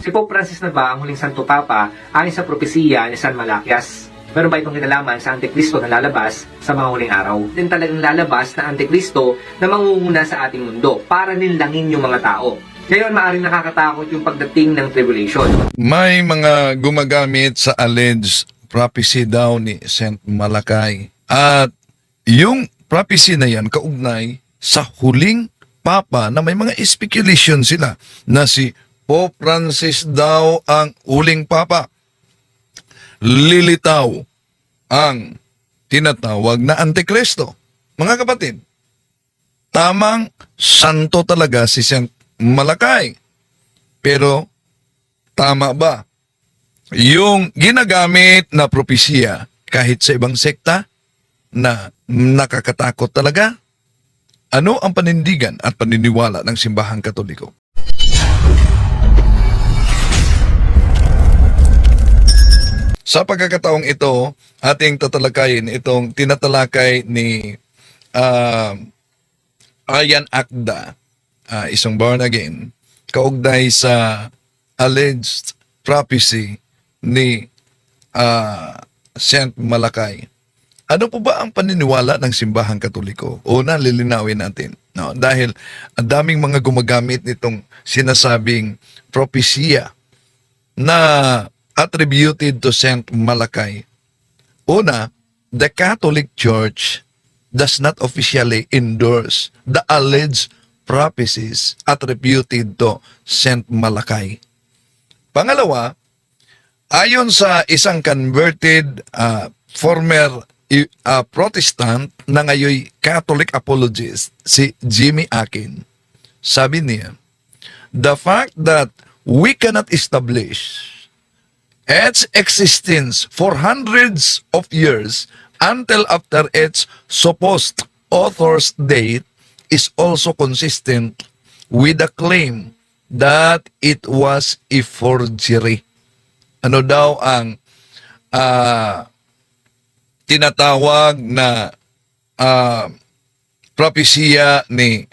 Si Pope Francis na ba ang huling Santo Papa ayon sa propesiya ni San Malaquias? Meron ba itong kinalaman sa Antikristo na lalabas sa mga huling araw? Din talagang lalabas na Antikristo na mangunguna sa ating mundo para ninlangin yung mga tao. Ngayon, maaaring nakakatakot yung pagdating ng tribulation. May mga gumagamit sa alleged prophecy daw ni Saint Malachy. At yung prophecy na yan kaugnay sa huling Papa na may mga speculation sila na si Pope Francis daw ang huling Papa. Lilitaw ang tinatawag na Antikristo. Mga kapatid, tamang santo talaga si Saint Malachy. Pero tama ba yung ginagamit na propesya kahit sa ibang sekta na nakakatakot talaga? Ano ang panindigan at paniniwala ng simbahang Katoliko? Sa pagkakataong ito, ating tatalakayin itong tinatalakay ni Ayan Akda, isang born again, kaugnay sa alleged prophecy ni Saint Malachy. Ano po ba ang paniniwala ng simbahang Katoliko? Una, lilinawin natin. No? Dahil ang daming mga gumagamit nitong sinasabing propesya na attributed to Saint Malachy. Una, the Catholic Church does not officially endorse the alleged prophecies attributed to Saint Malachy. Pangalawa, ayon sa isang converted former Protestant na ngayon Catholic apologist, si Jimmy Akin, sabi niya, the fact that we cannot establish its existence for hundreds of years until after its supposed author's date is also consistent with the claim that it was a forgery. Ano daw ang tinatawag na propesya ni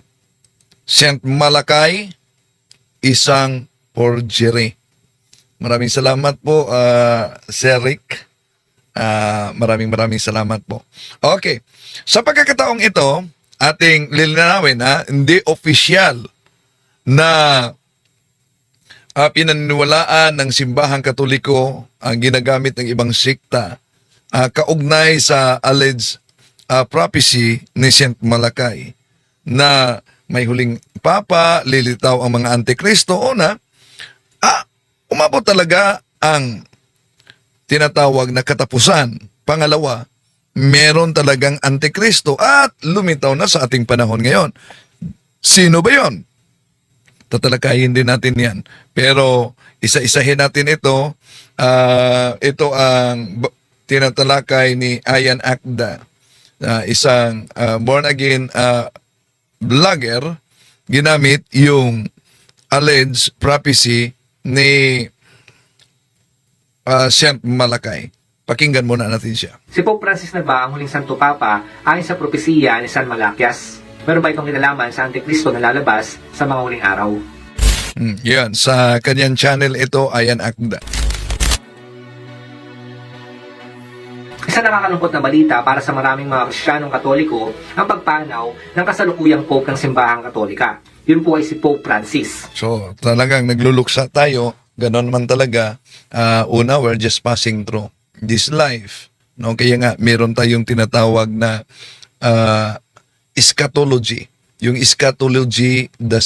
Saint Malachy? Isang forgery. Maraming salamat po, Sir Rick. Maraming salamat po. Okay. Sa pagkakataong ito, ating lilinawin na hindi official na pinaniniwalaan ng simbahang Katoliko ang ginagamit ng ibang sekta kaugnay sa alleged prophecy ni Saint Malachy na may huling Papa, lilitaw ang mga Antikristo. Una, umabot talaga ang tinatawag na katapusan. Pangalawa, meron talagang Antikristo at lumitaw na sa ating panahon ngayon. Sino ba yon? Tatalakayin din natin yan. Pero isa-isahin natin ito. Ito ang tinatalakay ni Ayan Akda, isang born-again vlogger, ginamit yung alleged prophecy ni Saint Malachy. Pakinggan muna natin siya. Si Pope Francis na ba ang huling Santo Papa ayon sa propesiya ni San Malaquias? Meron ba itong kinalaman sa Antikristo na lalabas sa mga huling araw? Yan, sa kanyang channel ito, Ayan Akda. Isa nakakalungkot na balita para sa maraming mga Kristiyanong Katoliko ang pagpanaw ng kasalukuyang Pope ng Simbahang Katolika. Yun po ay si Pope Francis. So, talagang nagluluksa tayo. Ganon man talaga. Una, we're just passing through this life. No? Kaya nga, meron tayong tinatawag na eschatology. Yung eschatology, the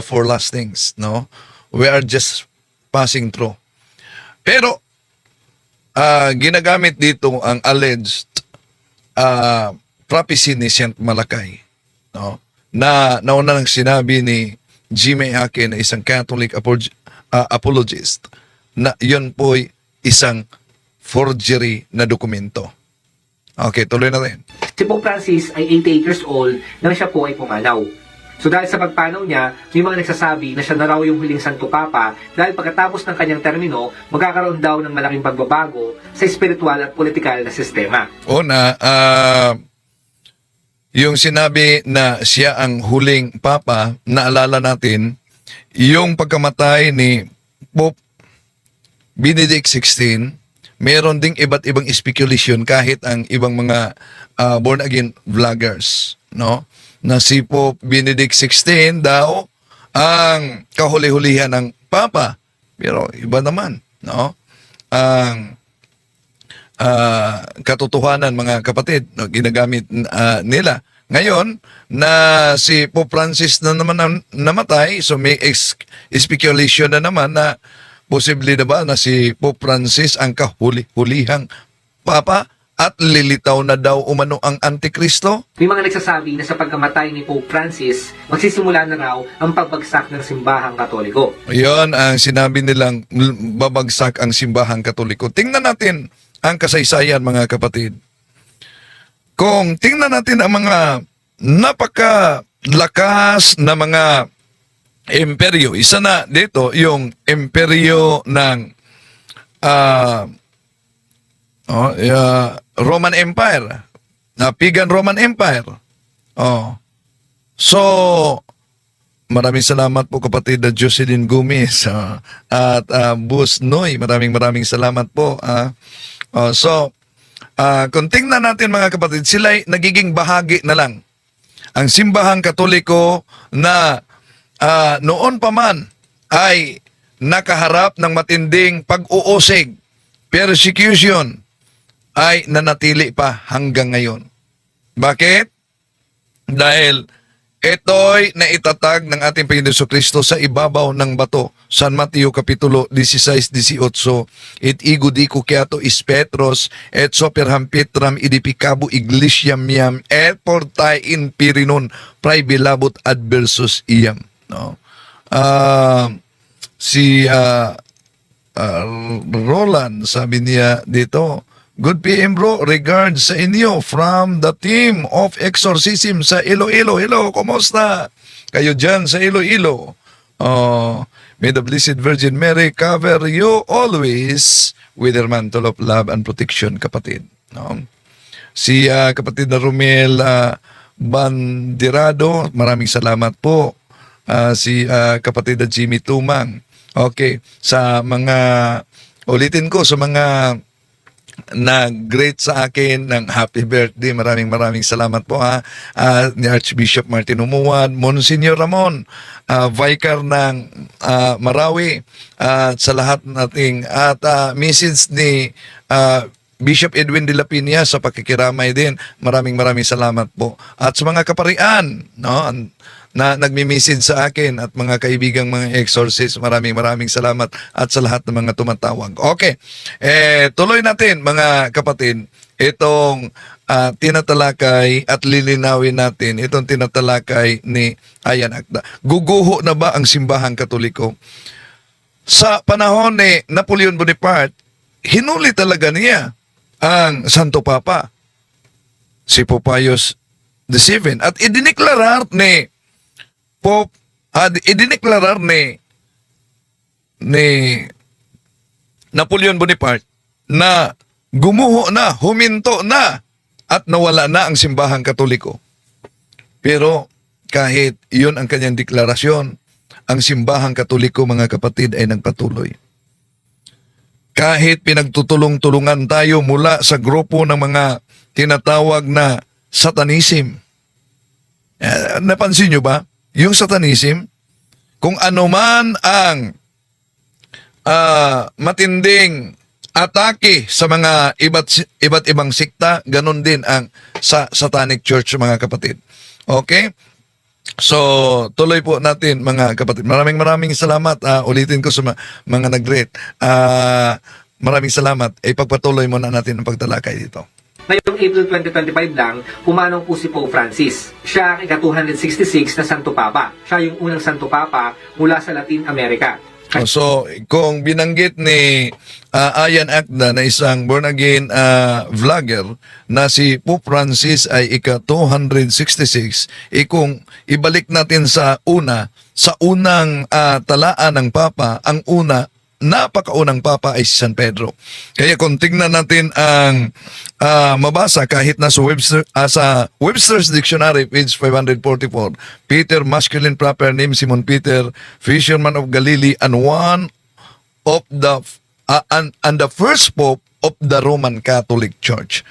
four last things. No? We are just passing through. Pero, ginagamit dito ang alleged prophecy ni Saint Malachy. No? Na nauna nang sinabi ni Jimmy Akin na isang Catholic apologist na yun po'y isang forgery na dokumento. Okay, tuloy na rin. Si Pope Francis ay 88 years old nang siya po ay pumanaw. So dahil sa pagpanaw niya, may mga nagsasabi na siya na raw yung huling Santo Papa dahil pagkatapos ng kanyang termino, magkakaroon daw ng malaking pagbabago sa espiritual at politikal na sistema. Una, yung sinabi na siya ang huling Papa, naalala natin, yung pagkamatay ni Pope Benedict XVI, meron ding iba't ibang speculation kahit ang ibang mga born again vloggers, no? Na si Pope Benedict XVI daw ang kahuli-hulihan ng Papa. Pero iba naman, no? Ang katotohanan, mga kapatid, no, ginagamit nila. Ngayon, na si Pope Francis na naman namatay, so may speculation na naman na posible na ba na si Pope Francis ang kahuli-hulihang Papa at lilitaw na daw umano ang Antikristo? May mga nagsasabi na sa pagkamatay ni Pope Francis, magsisimula na raw ang pagbagsak ng simbahang Katoliko. Yon ang sinabi nilang babagsak ang simbahang Katoliko. Tingnan natin ang kasaysayan, mga kapatid. Kung tingnan natin ang mga napakalakas na mga imperyo, isa na dito yung imperyo ng Roman Empire, na Pagan Roman Empire. So, maraming salamat po kapatid na Jocelyn Gomez at Bus Noy. Maraming salamat po. Kung tingnan natin, mga kapatid, sila'y nagiging bahagi na lang. Ang simbahang Katoliko na noon pa man ay nakaharap ng matinding pag-uusig, persecution, ay nanatili pa hanggang ngayon. Bakit? Dahil ito'y naitatag ng ating Panginoon Jesucristo sa ibabaw ng bato. San Mateo Kapitulo 16-18, et igo dico quato is Petros, et soperham Petram edificabo iglesiam iam, et portae in Pirinon, prae bilabot adversus iam. No? Roland, sabi niya dito, good PM bro, regards sa inyo from the team of exorcism sa Iloilo. Hello, kumusta? Kayo dyan sa Iloilo. May the Blessed Virgin Mary cover you always with her mantle of love and protection, kapatid. No? Si kapatid na Romel Bandirado, maraming salamat po. Si kapatid na Jimmy Tumang. Okay, sa mga, ulitin ko, sa mga nag-great sa akin ng happy birthday, maraming salamat po ni Archbishop Martin Umuad, Monsignor Ramon, Vicar ng Marawi, sa lahat nating, at message ni Bishop Edwin de la Piña sa pakikiramay din. Maraming salamat po. At sa mga kaparian, no, na nagmi-message sa akin at mga kaibigang mga exorcist, maraming salamat, at sa lahat ng mga tumatawag. Okay, tuloy natin, mga kapatid, itong tinatalakay at lilinawin natin itong tinatalakay ni Ayan Akda. Guguho na ba ang simbahang Katoliko? Sa panahon ni Napoleon Bonaparte, hinuli talaga niya ang Santo Papa, si Pope Pius VII, at idiniklarar ni Pope, idiniklarar ni Napoleon Bonaparte na gumuho na, huminto na, at nawala na ang simbahang Katoliko. Pero kahit iyon ang kanyang deklarasyon, ang simbahang Katoliko, mga kapatid, ay nagpatuloy. Kahit pinagtutulong-tulungan tayo mula sa grupo ng mga tinatawag na Satanism. Napansin nyo ba? Yung Satanism, kung ano man ang matinding atake sa mga iba't ibang sikta, ganun din ang sa Satanic Church, mga kapatid. Okay? So, tuloy po natin, mga kapatid. Maraming salamat. Ulitin ko sa mga nag-rate. Maraming salamat. Ipagpatuloy muna natin ang pagtalakay dito. Ngayong April 2025 lang, pumanong po si Pope Francis. Siya ang ika-266 na Santo Papa. Siya yung unang Santo Papa mula sa Latin America. So, kung binanggit ni Ayan Akda na isang born-again vlogger na si Pope Francis ay ika-266, kung ibalik natin sa unang talaan ng Papa, ang una napakaunang papa ay si San Pedro. Kaya kung tingnan natin ang mabasa kahit na sa Webster's Dictionary, page 544, Peter, masculine proper name, Simon Peter, fisherman of Galilee, and one of the and the first pope of the Roman Catholic Church.